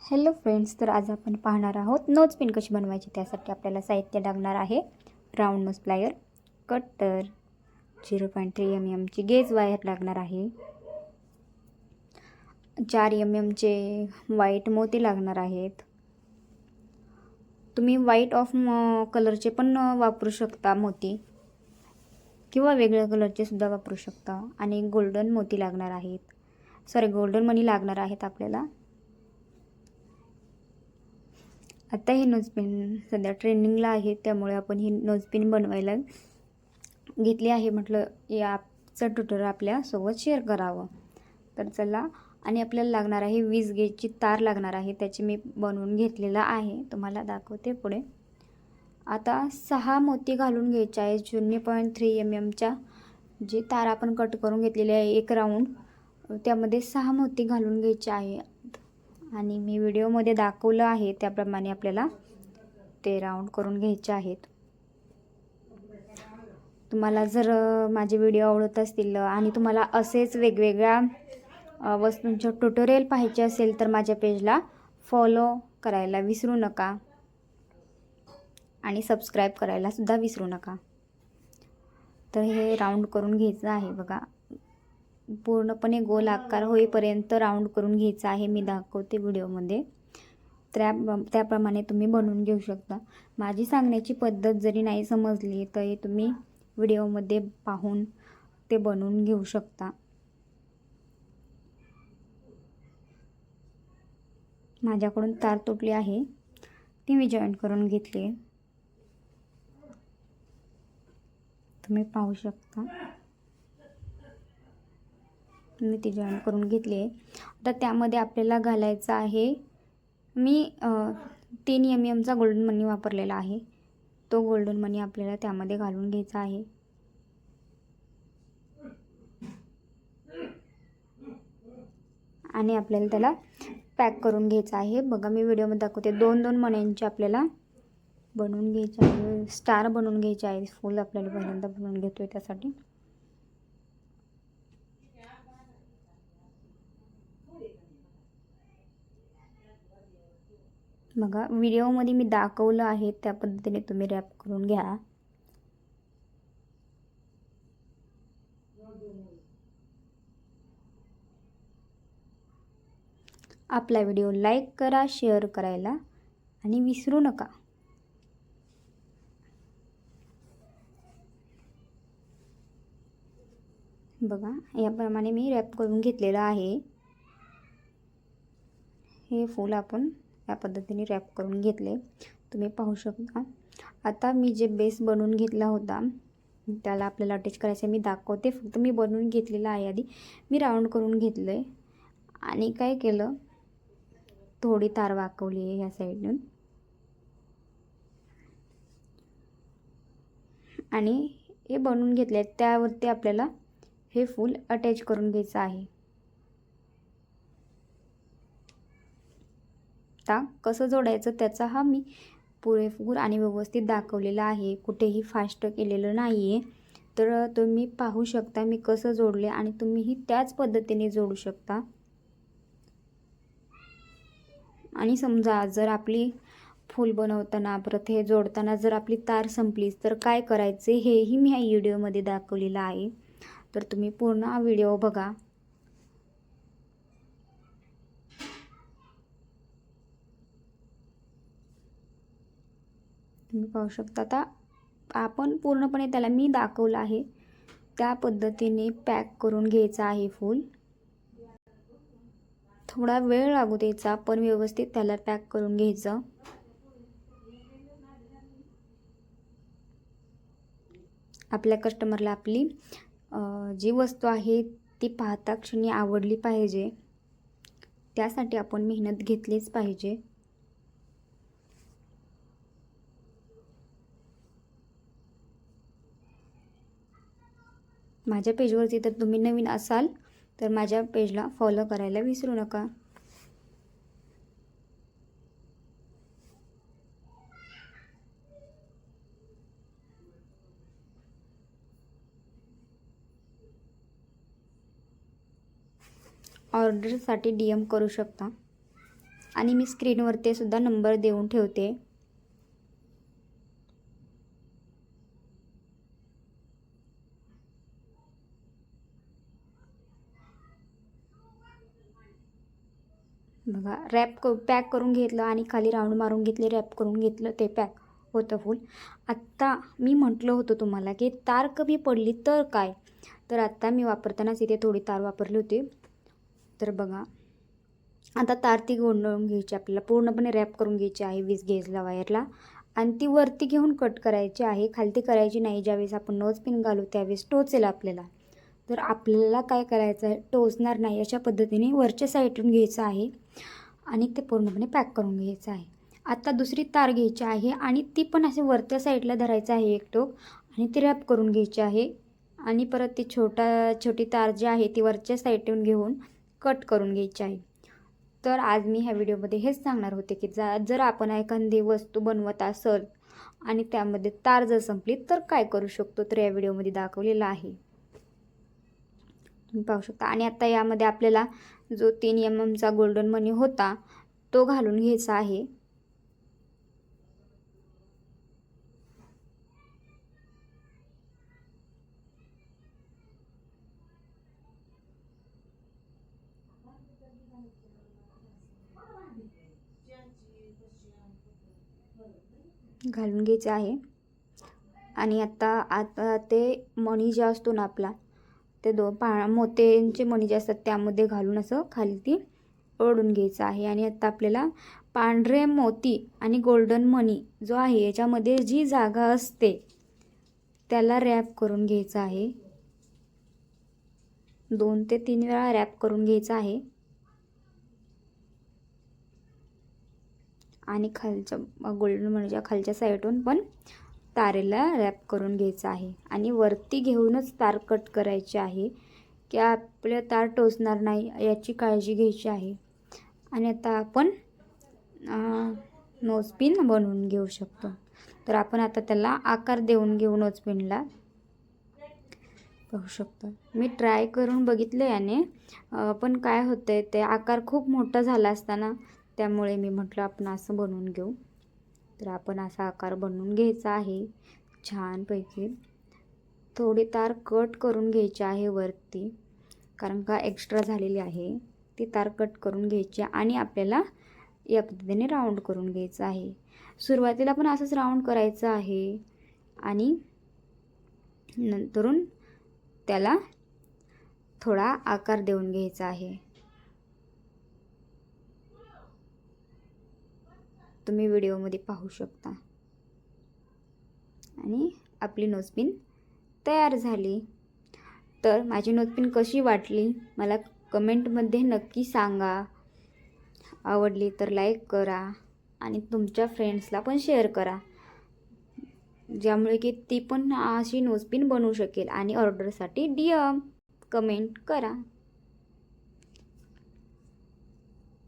Hello friends, तर आज आपण पाहणार आहोत नोज पिन कशी बनवायची। त्यासाठी आपल्याला साहित्य लागणार आहे round knows plier, cutter, 0.3 mm ची गेज वायर लागणार आहे, 4 mm चे व्हाईट मोती लागणार आहेत। तुम्ही व्हाईट ऑफ कलरचे पण वापरू शकता मोती, किंवा वेगळ्या कलरचे सुद्धा वापरू शकता। आणि गोल्डन मोती लागणार आहेत, गोल्डन मनी लागणार आहेत आपल्याला। आता हे नोज पिन सध्या ट्रेंडिंगला आहे, त्यामुळे आपण ही नोज पिन बनवायला घेतली आहे। म्हटलं याचं ट्युटोरियल आपल्यासोबत शेअर करावं, तर चला। आणि आपल्याला लागणार आहे 20 गेजची तार लागणार आहे, त्याची मी बनवून घेतलेला आहे, तुम्हाला दाखवते पुढे। आता 6 मोती घालून घ्यायचे आहे 0.3 mm च्या जी तार आपण कट करून घेतलेली आहे, एक राऊंड त्यामध्ये 6 मोती घालून घ्यायचे आहे। आणि मी व्हिडिओमध्ये दाखवलं आहे त्याप्रमाणे आपल्याला ते राऊंड करून घ्यायचे आहेत। तुम्हाला जर माझे व्हिडिओ आवडत असतील आणि तुम्हाला असेच वेगवेगळ्या वस्तूंचे ट्युटोरियल पाहायचे असेल तर माझ्या पेजला फॉलो करायला विसरू नका आणि सबस्क्राईब करायला सुद्धा विसरू नका। तर हे राऊंड करून घ्यायचं आहे बघा, पूर्णपणे गोल आकार होईपर्यंत राऊंड करून घ्यायचा आहे। मी दाखवते व्हिडिओमध्ये, त्याप्रमाणे तुम्ही बनवून घेऊ शकता। माझी सांगण्याची पद्धत जरी नाही समजली तरी तुम्ही व्हिडिओमध्ये पाहून ते बनवून घेऊ शकता। माझ्याकडून तार तुटली आहे, ती मी जॉईंट करून घेतली, तुम्ही पाहू शकता। मी ती जॉईन करून घेतली आहे। आता त्यामध्ये आपल्याला घालायचं आहे, मी 3 mm चा गोल्डन मनी वापरलेला आहे, तो गोल्डन मनी आपल्याला त्यामध्ये घालून घ्यायचा आहे। आणि आपल्याला त्याला पॅक करून घ्यायचं आहे। बघा मी व्हिडिओमध्ये दाखवते, 2-2 मण्यांचे आपल्याला बनवून घ्यायचे आहे, स्टार बनवून घ्यायचे आहे। फुल आपल्याला पहिल्यांदा बनवून घेतोय त्यासाठी। बघा व्हिडिओमध्ये मी दाखवलं आहे त्या पद्धतीने तुम्ही रॅप करून घ्या। आपला व्हिडिओ लाईक करा, शेअर करायला आणि विसरू नका। बघा याप्रमाणे मी रॅप करून घेतलेलं आहे। हे फूल आपण या पद्धतीने रॅप करून घेतले, तुम्ही पाहू शकता। आता मी जे बेस बनवून घेतला होता त्याला आपल्याला अटॅच करायचं मी दाखवते, फक्त मी बनवून घेतलेला आहे। आधी मी राऊंड करून घेतलंय आणि काय केलं, थोडी तार वाकवली आहे या साईडून आणि हे बनवून घेतले। त्यावरती आपल्याला हे फूल अटॅच करून घ्यायचं आहे। आता कसं जोडायचं त्याचा हा मी पुरेपूर आणि व्यवस्थित दाखवलेला आहे, कुठेही फास्ट केलेलं नाही आहे। तर तुम्ही पाहू शकता मी कसं जोडले आणि तुम्हीही त्याच पद्धतीने जोडू शकता। आणि समजा जर आपली फूल बनवताना परत हे जोडताना जर आपली तार संपलीच तर काय करायचे हेही मी या व्हिडिओमध्ये दाखवलेलं आहे, तर तुम्ही पूर्ण हा व्हिडिओ बघा। तुम्ही पाहू शकता। आता आपण पूर्णपणे त्याला मी दाखवलं आहे त्या पद्धतीने पॅक करून घ्यायचं आहे फूल। थोडा वेळ लागू द्यायचा पण व्यवस्थित त्याला पॅक करून घ्यायचं। आपल्या कस्टमरला आपली जी वस्तू आहे ती पाहता क्षणी आवडली पाहिजे, त्यासाठी आपण मेहनत घेतलीच पाहिजे। माझ्या पेजवरती तर तुम्ही नवीन असाल तर माझ्या पेजला फॉलो करायला विसरू नका। ऑर्डरसाठी DM करू शकता। आणि मी स्क्रीनवरती सुद्धा नंबर देऊन ठेवते. बघा पॅक करून घेतलं आणि खाली राऊंड मारून घेतले, रॅप करून घेतलं, ते पॅक होतं फुल. आत्ता मी म्हटलं होतं तुम्हाला की तार कमी पडली तर काय, तर आत्ता मी वापरतानाच इथे थोडी तार वापरली होती. तर बघा आता तार ती गोंधळून घ्यायची, आपल्याला पूर्णपणे रॅप करून घ्यायची आहे 20 गेजला वायरला, आणि ती वरती घेऊन कट करायची आहे, खालती करायची नाही. ज्यावेळेस आपण नोज पिन घालू त्यावेळेस टोचेल आपल्याला, तर आपल्याला काय करायचं आहे, टोचणार नाही अशा पद्धतीने वरच्या साईडून घ्यायचं आहे आणि ते पूर्णपणे पॅक करून घ्यायचं आहे. आता दुसरी तार घ्यायची आहे आणि ती पण असे वरच्या साईडला धरायचं आहे एक टोक, आणि ती रॅप करून घ्यायची आहे. आणि परत ती छोटी तार जी आहे ती वरच्या साईडून घेऊन कट करून घ्यायची आहे. तर आज मी ह्या व्हिडिओमध्ये हेच सांगणार होते की जर आपण एखादी वस्तू बनवत असेल आणि त्यामध्ये तार जर संपली तर काय करू शकतो, तर या व्हिडिओमध्ये दाखवलेलं आहे, तुम्ही पाहू शकता. आणि आता यामध्ये आपल्याला जो 3 mm गोल्डन मनी होता तो घालून घ्यायचा आहे. घालून घ्यायचं आहे. आणि आता ते मणी जे असतो ना आपला, ते मोत्यांचे मणी जे असतात त्यामध्ये घालून असं खाली ती ओढून घ्यायचं आहे. आणि आता आपल्याला पांढरे मोती आणि गोल्डन मनी जो आहे याच्यामध्ये जी जागा असते त्याला रॅप करून घ्यायचं आहे. 2 ते 3 वेळा रॅप करून घ्यायचं आहे. आणि खालच्या गोल्डन मनीच्या खालच्या साईडून पण तारेला रॅप करून घ्यायचं आहे. आणि वरती घेऊनच तार कट करायची आहे की आपल्या तार टोचणार नाही याची काळजी घ्यायची आहे. आणि आता आपण नोजपिन बनवून घेऊ शकतो. तर आपण आता त्याला आकार देऊन घेऊ नोजपिनला, पाहू शकतो. मी ट्राय करून बघितलं याने, पण काय होतं आहे ते आकार खूप मोठा झाला असताना, त्यामुळे मी म्हटलं आपण असं बनवून घेऊ. तर आपण असा आकार बनवून घ्यायचा आहे छानपैकी. थोडी तार कट करून घ्यायची आहे वरती, कारण का एक्स्ट्रा झालेली आहे ती तार कट करून घ्यायची. आणि आपल्याला या पद्धतीने राऊंड करून घ्यायचं आहे. सुरुवातीला पण असंच राऊंड करायचं आहे आणि नंतरून त्याला थोडा आकार देऊन घ्यायचा आहे. तुम्ही व्हिडिओमध्ये पाहू शकता. आणि आपली नोजपिन तयार झाली. तर माझी नोजपिन कशी वाटली मला कमेंटमध्ये नक्की सांगा. आवडली तर लाईक करा आणि तुमच्या फ्रेंड्सला पण शेअर करा, ज्यामुळे की ती पण अशी नोजपिन बनवू शकेल. आणि ऑर्डरसाठी DM कमेंट करा.